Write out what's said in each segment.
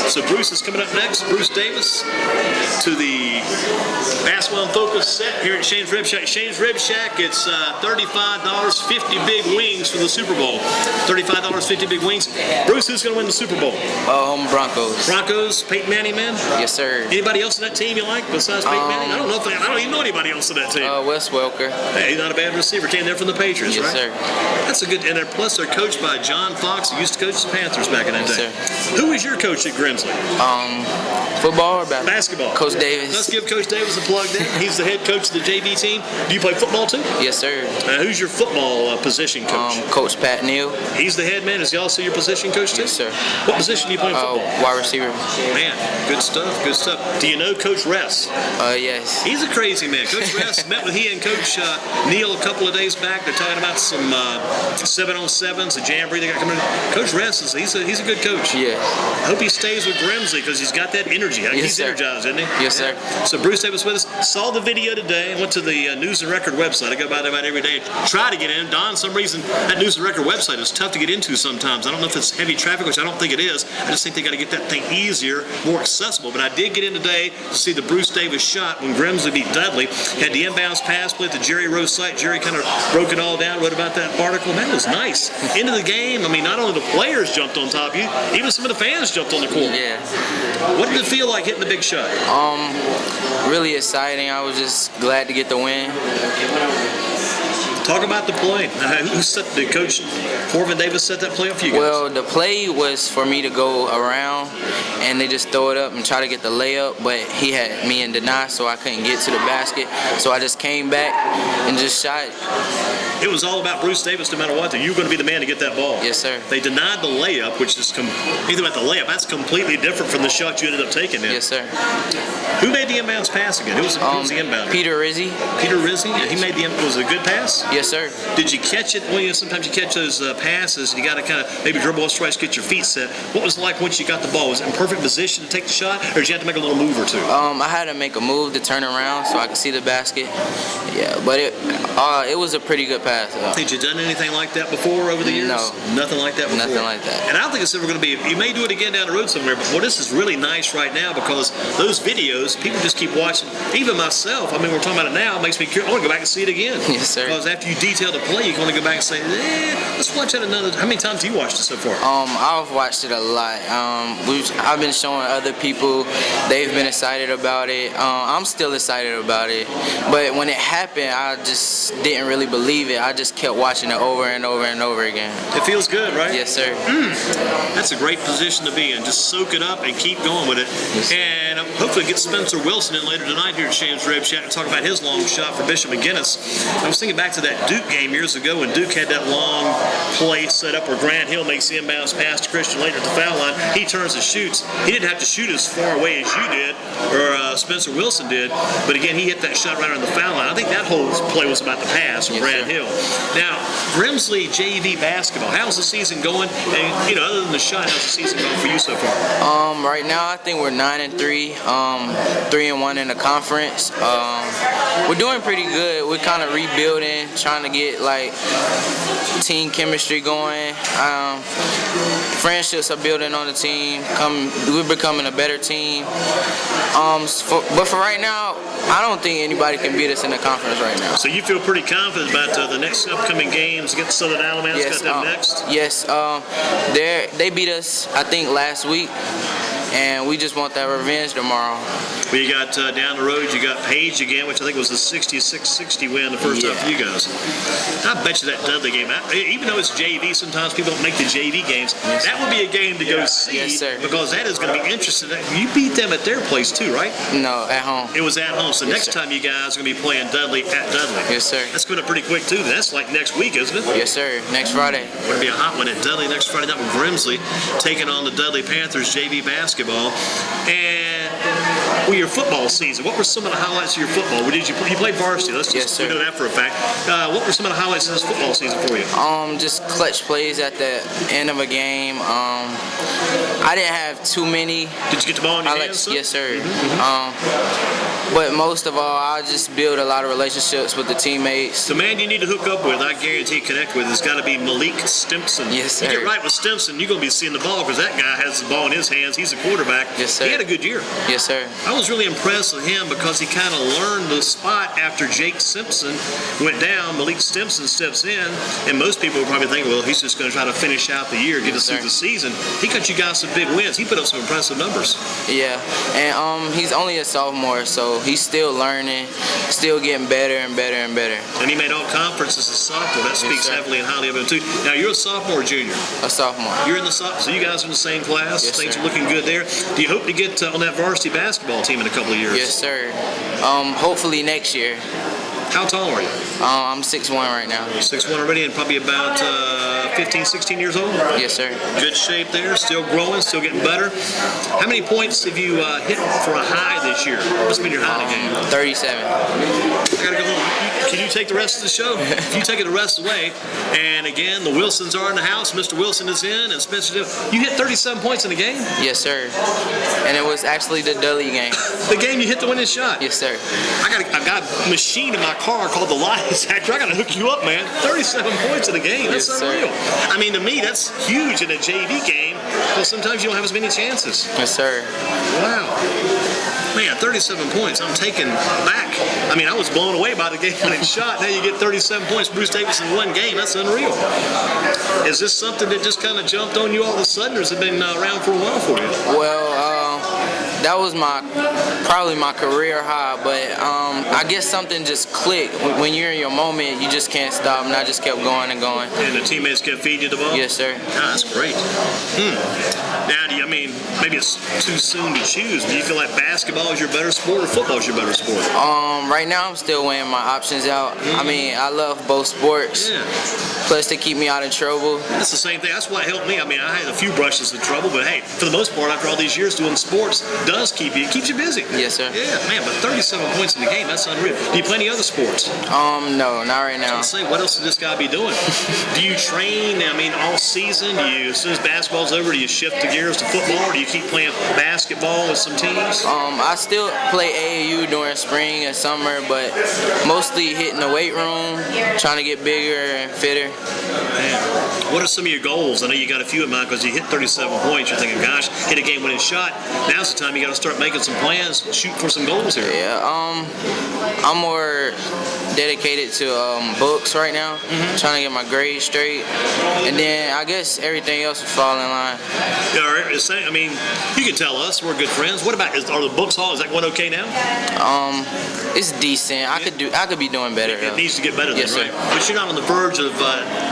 So Bruce is coming up next. Bruce Davis to the Basketball in Focus set here at Shane's Rib Shack. Shane's Rib Shack, it's $35, 50 big wings for the Super Bowl. $35, 50 big wings. Bruce, who's going to win the Super Bowl? Broncos. Broncos, Peyton Manning, man? Yes, sir. Anybody else on that team you like besides Peyton Manning? I don't even know anybody else on that team. Wes Welker. Hey, he's not a bad receiver. Came there from the Patriots, yes, right? Yes, sir. That's a good, and plus they're coached by John Fox, who used to coach the Panthers back in that day. Sir. Who is your coach at Grimsley? Football or basketball? Basketball. Coach Davis. Let's give Coach Davis a plug then. He's the head coach of the JV team. Do you play football too? Yes, sir. Who's your football position coach? Coach Pat Neal. He's the head man. Is he also your position coach too? Yes, sir. What position do you play in football? Wide receiver. Man, good stuff, good stuff. Do you know Coach Ress? Yes. He's a crazy man. Coach Ress met with he and Coach Neal a couple of days back. They're talking about some 7-on-7s, a jamboree they got coming in. Coach Ress, he's a good coach. Yeah. I hope he stays with Grimsley because he's got that energy. He's energized, isn't he? Yes, sir. So Bruce Davis with us. Saw the video today. Went to the News and Record website. I go by there about every day. Try to get in. Don, some reason that News and Record website is tough to get into sometimes. I don't know if it's heavy traffic, which I don't think it is. I just think they got to get that thing easier, more accessible. But I did get in today to see the Bruce Davis shot when Grimsley beat Dudley. Had the inbounds pass play at the Jerry Rose site. Jerry kind of broke it all down, wrote about that article. Man, it was nice. Into the game, I mean, not only the players jumped on top of you, even some of the fans jumped on the court. Yeah. What did it feel like hitting the big shot? Really exciting. I was just glad to get the win. Talk about the play. Who set the coach? Corvin Davis set that play up for you guys? Well, the play was for me to go around, and they just throw it up and try to get the layup, but he had me in deny, so I couldn't get to the basket. So I just came back and just shot. It was all about Bruce Davis no matter what. You were going to be the man to get that ball. Yes, sir. They denied the layup, which is either about the layup. That's completely different from the shot you ended up taking. Then. Yes, sir. Who made the inbounds pass again? Who was the inbound? Peter Rizzi. Peter Rizzi. Yeah, he made the. Was it a good pass? Yes, sir. Did you catch it? Well, sometimes you catch those passes, and you got to kind of maybe dribble once, twice, get your feet set. What was it like once you got the ball? Was it in perfect position to take the shot, or did you have to make a little move or two? I had to make a move to turn around so I could see the basket. Yeah, but it was a pretty good pass. Had you done anything like that before over the years? No. Nothing like that before? Nothing like that. And I don't think it's ever going to be, you may do it again down the road somewhere, but this is really nice right now because those videos, people just keep watching. Even myself, I mean, we're talking about it now, it makes me curious. I want to go back and see it again. Yes, sir. Because after you detail the play, you can only go back and say, let's watch that another. How many times have you watched it so far? I've watched it a lot. I've been showing other people. They've been excited about it. I'm still excited about it. But when it happened, I just didn't really believe it. I just kept watching it over and over and over again. It feels good, right? Yes, sir. That's a great position to be in. Just soak it up and keep going with it. Yes. And hopefully get Spencer Wilson in later tonight here at Shane's Rib Shack and talk about his long shot for Bishop McGinnis. I was thinking back to that Duke game years ago when Duke had that long play set up where Grant Hill makes the inbounds pass to Christian later at the foul line. He turns and shoots. He didn't have to shoot as far away as you did or Spencer Wilson did, but again, he hit that shot right on the foul line. I think that whole play was about the pass from Grant Hill. Now, Grimsley JV basketball, how's the season going? And, other than the shot, how's the season going for you so far? Right now, I think we're 9-3, 3-1 in the conference. We're doing pretty good. We're kind of rebuilding, trying to get team chemistry going. Friendships are building on the team. We're becoming a better team. But for right now, I don't think anybody can beat us in the conference right now. So you feel pretty confident about the next upcoming games against Southern Alabama? Yes, got them next? Yes. They beat us, I think, last week. And we just want that revenge tomorrow. Well, you got down the road, you got Page again, which I think was a 66-60 win the first time for you guys. I bet you that Dudley game, even though it's JV, sometimes people don't make the JV games. Yes, that would be a game to go see. Yes, sir. Because that is going to be interesting. You beat them at their place too, right? No, at home. It was at home. So next time you guys are going to be playing Dudley at Dudley. Yes, sir. That's going to pretty quick too. That's like next week, isn't it? Yes, sir. Next Friday. Going to be a hot one at Dudley next Friday night with Grimsley taking on the Dudley Panthers JV basketball. And your football season, what were some of the highlights of your football? You played varsity. Let's just know that for a fact. What were some of the highlights of this football season for you? Just clutch plays at the end of a game. I didn't have too many. Did you get the ball in your hands? Yes, sir. But most of all, I just build a lot of relationships with the teammates. The man you need to hook up with, I guarantee connect with, has got to be Malik Stimson. Yes, sir. You get right with Stimson, you're going to be seeing the ball because that guy has the ball in his hands. He's a quarterback. Yes, sir. He had a good year. Yes, sir. I was really impressed with him because he kind of learned the spot after Jake Simpson went down. Malik Stimson steps in, and most people would probably think, well, he's just going to try to finish out the year, get us through the season. He got you guys some big wins. He put up some impressive numbers. Yeah, and he's only a sophomore, so he's still learning, still getting better and better and better. And he made all conference as a sophomore. That speaks heavily and highly of him, too. Now, you're a sophomore or junior? A sophomore. You're in the sophomore, so you guys are in the same class. Yes, Things sir. are looking good there. Do you hope to get on that varsity basketball team in a couple of years? Yes, sir. Hopefully next year. How tall are you? I'm 6'1" right now. 6'1" already and probably about 15, 16 years old? Yes, sir. Good shape there, still growing, still getting better. How many points have you hit for a high this year? What's been your high game? 37. I gotta go home. Can you take the rest of the show? If you take it the rest of the way, and again, the Wilsons are in the house. Mr. Wilson is in, and Spencer. You hit 37 points in the game? Yes, sir. And it was actually the Dudley game. The game you hit the winning shot? Yes, sir. I've got a machine in my car called the Lie Detector. I gotta hook you up, man. 37 points in a game. That's Yes, unreal. sir. I mean, to me, that's huge in a JV game, because sometimes you don't have as many chances. Yes, sir. Wow. Man, 37 points. I'm taken back. I mean, I was blown away by the game-winning shot. Now you get 37 points. Bruce Davis in one game. That's unreal. Is this something that just kind of jumped on you all of a sudden, or has it been around for a while for you? Well, that was probably my career high, but I guess something just clicked. When you're in your moment, you just can't stop, and I just kept going and going. And the teammates kept feeding you the ball? Yes, sir. Ah, that's great. Now, maybe it's too soon to choose. Do you feel like basketball is your better sport or football is your better sport? Right now, I'm still weighing my options out. I mean, I love both sports. Yeah. Plus, they keep me out of trouble. That's the same thing. That's what helped me. I mean, I had a few brushes of trouble, but hey, for the most part, after all these years doing sports, it keeps you busy. Yes, sir. Yeah, man, but 37 points in the game, that's unreal. Do you play any other sports? No, not right now. I was gonna say, what else does this guy be doing? Do you train, all season? As soon as basketball's over, do you shift the gears to football, or do you keep playing basketball with some teams? I still play AAU during spring and summer, but mostly hitting the weight room, trying to get bigger and fitter. Man, what are some of your goals? I know you got a few in mind because you hit 37 points. You're thinking, gosh, hit a game-winning shot. Now's the time you got to start making some plans, shoot for some goals here. Yeah, I'm more dedicated to books right now, trying to get my grades straight, and then I guess everything else will fall in line. Yeah, you can tell us we're good friends. What about are the books all? Is that one okay now? It's decent. I could be doing better. It needs to get better, Yes, then, right? sir. But you're not on the verge of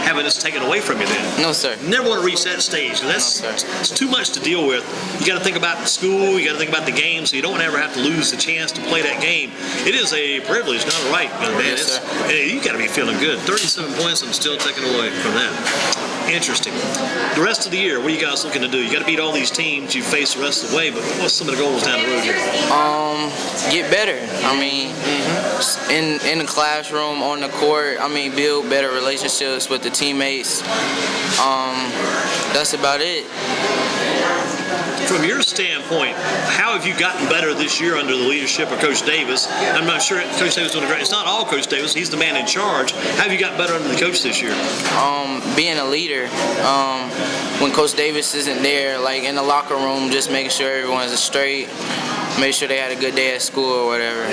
having this taken away from you, then. No, sir. You never want to reach that stage. It's too much to deal with. You got to think about school. You got to think about the game. So you don't want to ever have to lose the chance to play that game. It is a privilege, not a right, man. Yes, sir. You got to be feeling good. 37 points. I'm still taking away from that. Interesting. The rest of the year, what are you guys looking to do? You got to beat all these teams you face the rest of the way, but what's some of the goals down the road here? Get better. I mean, in the classroom, on the court, build better relationships with the teammates. That's about it. From your standpoint, how have you gotten better this year under the leadership of Coach Davis? I'm not sure Coach Davis is doing a great. It's not all Coach Davis. He's the man in charge. How have you gotten better under the coach this year? Being a leader. When Coach Davis isn't there, like in the locker room, just making sure everyone's straight. Make sure they had a good day at school or whatever.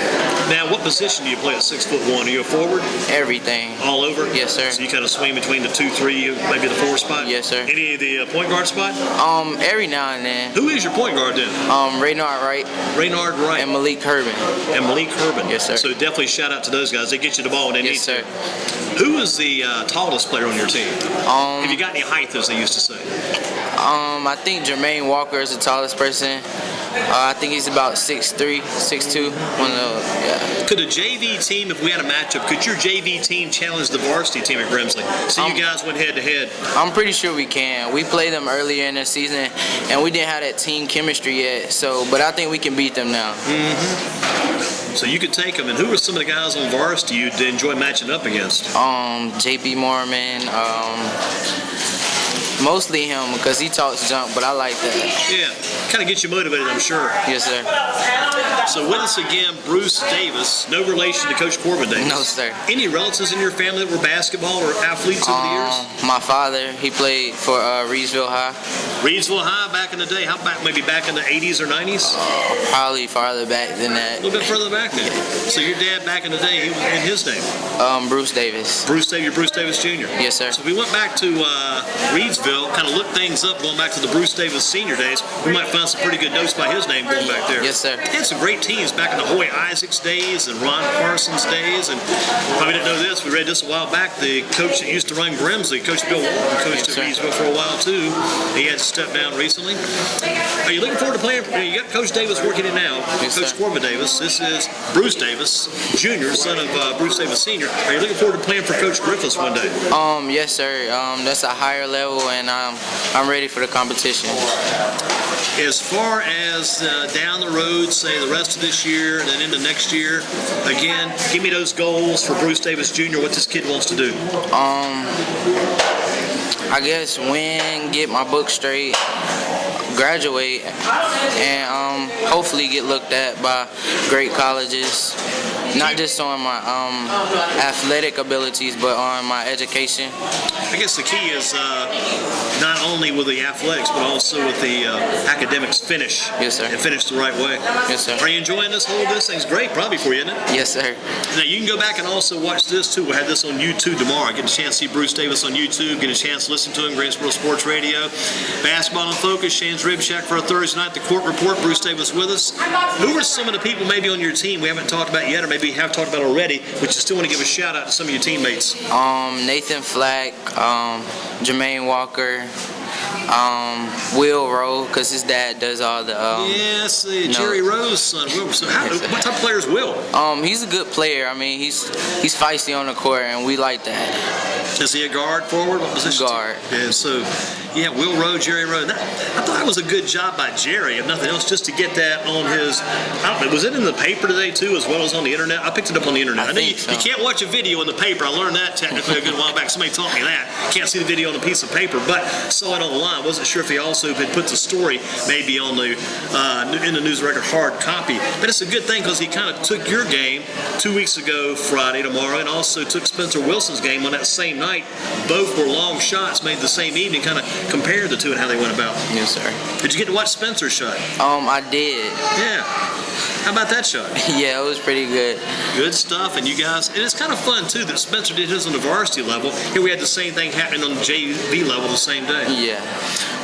Now, what position do you play at 6'1"? Are you a forward? Everything. All over? Yes, sir. So you kind of swing between the 2-3, maybe the 4 spot? Yes, sir. Any of the point guard spot? Every now and then. Who is your point guard then? Raynard Wright. Raynard Wright. And Malik Urban. And Malik Urban. Yes, sir. So definitely shout out to those guys. They get you the ball when they need Yes, sir. to. Who is the tallest player on your team? Have you got any height, as they used to say? I think Jermaine Walker is the tallest person. I think he's about 6'3", 6'2", one of those, yeah. Could a JV team, if we had a matchup, could your JV team challenge the varsity team at Grimsley? So you guys went head-to-head. I'm pretty sure we can. We played them earlier in the season, and we didn't have that team chemistry yet, but I think we can beat them now. So you could take them. And who are some of the guys on varsity you'd enjoy matching up against? J.P. Mormon, mostly him because he talks junk, but I like that. Yeah, kind of gets you motivated, I'm sure. Yes, sir. So with us again, Bruce Davis, no relation to Coach Corbin Davis. No, sir. Any relatives in your family that were basketball or athletes over the years? My father, he played for Reedsville High. Reedsville High back in the day. How back? Maybe back in the 80s or 90s? Probably farther back than that. A little bit further back then. So your dad back in the day, he was in his name? Bruce Davis. Bruce Davis Jr. Yes, sir. So if we went back to Reedsville, kind of looked things up, going back to the Bruce Davis senior days, we might find some pretty good notes by his name going back there. Yes, sir. He had some great teams back in the Hoy Isaacs days and Ron Parsons days. And probably didn't know this, we read this a while back, the coach that used to run Grimsley, Coach Bill Walton, coached at Reedsville for a while too. He had to step down recently. Are you looking forward to playing? You got Coach Davis working in now, yes, Coach Corbin Davis. This is Bruce Davis Jr., son of Bruce Davis Sr. Are you looking forward to playing for Coach Griffiths one day? Yes, sir. That's a higher level, and I'm ready for the competition. As far as down the road, say the rest of this year and then into next year, again, give me those goals for Bruce Davis Jr., what this kid wants to do. I guess win, get my book straight, graduate, and hopefully get looked at by great colleges. Not just on my athletic abilities, but on my education. I guess the key is not only with the athletics, but also with the academics finish. Yes, sir. And finish the right way. Yes, sir. Are you enjoying this whole this thing's great, probably for you, isn't it? Yes, sir. Now you can go back and also watch this too. We'll have this on YouTube tomorrow. Get a chance to see Bruce Davis on YouTube. Get a chance to listen to him. Greensboro Sports Radio. Basketball in Focus. Shane's Rib Shack for a Thursday night. The Court Report. Bruce Davis with us. Who are some of the people maybe on your team we haven't talked about yet, or maybe we have talked about already, but you still want to give a shout out to some of your teammates? Nathan Flack, Jermaine Walker, Will Rowe, because his dad does all the. Yes, Jerry Rowe's son. Will. So what type of player is Will? He's a good player. I mean, he's feisty on the court, and we like that. Is he a guard, forward? What position? Guard. Yeah. So, yeah, Will Rowe, Jerry Rowe. I thought it was a good job by Jerry, if nothing else, just to get that on his. I don't know. Was it in the paper today too, as well as on the internet? I picked it up on the internet. I know you can't watch a video in the paper. I learned that technically a good while back. Somebody taught me that. Can't see the video on a piece of paper, but saw it on the line. Wasn't sure if he also had put the story maybe on the in the news record hard copy. But it's a good thing because he kind of took your game 2 weeks ago Friday tomorrow, and also took Spencer Wilson's game on that same night. Both were long shots made the same evening. Kind of compared the two and how they went about. Yes, sir. Did you get to watch Spencer's shot? I did. Yeah. How about that shot? Yeah, it was pretty good. Good stuff, and you guys, and it's kind of fun too that Spencer did his on the varsity level. Here we had the same thing happening on the JV level the same day. Yeah.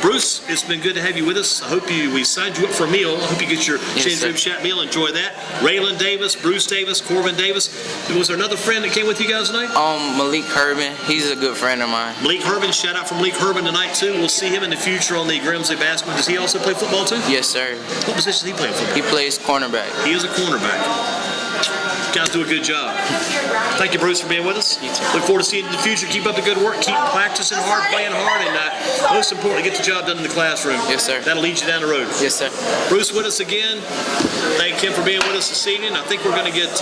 Bruce, it's been good to have you with us. I hope we signed you up for a meal. I hope you get your Shane's Rib Shack meal. Enjoy that. Raylan Davis, Bruce Davis, Corbin Davis. Was there another friend that came with you guys tonight? Malik Herbin. He's a good friend of mine. Malik Herbin, shout out from Malik Herbin tonight too. We'll see him in the future on the Grimsley basketball. Does he also play football too? Yes, sir. What position does he play football? He plays cornerback. He is a cornerback. You guys do a good job. Thank you, Bruce, for being with us. Look forward to seeing you in the future. Keep up the good work. Keep practicing hard, playing hard, and most importantly, get the job done in the classroom. Yes, sir. That'll lead you down the road. Yes, sir. Bruce with us again. Thank him for being with us this evening. I think we're going to get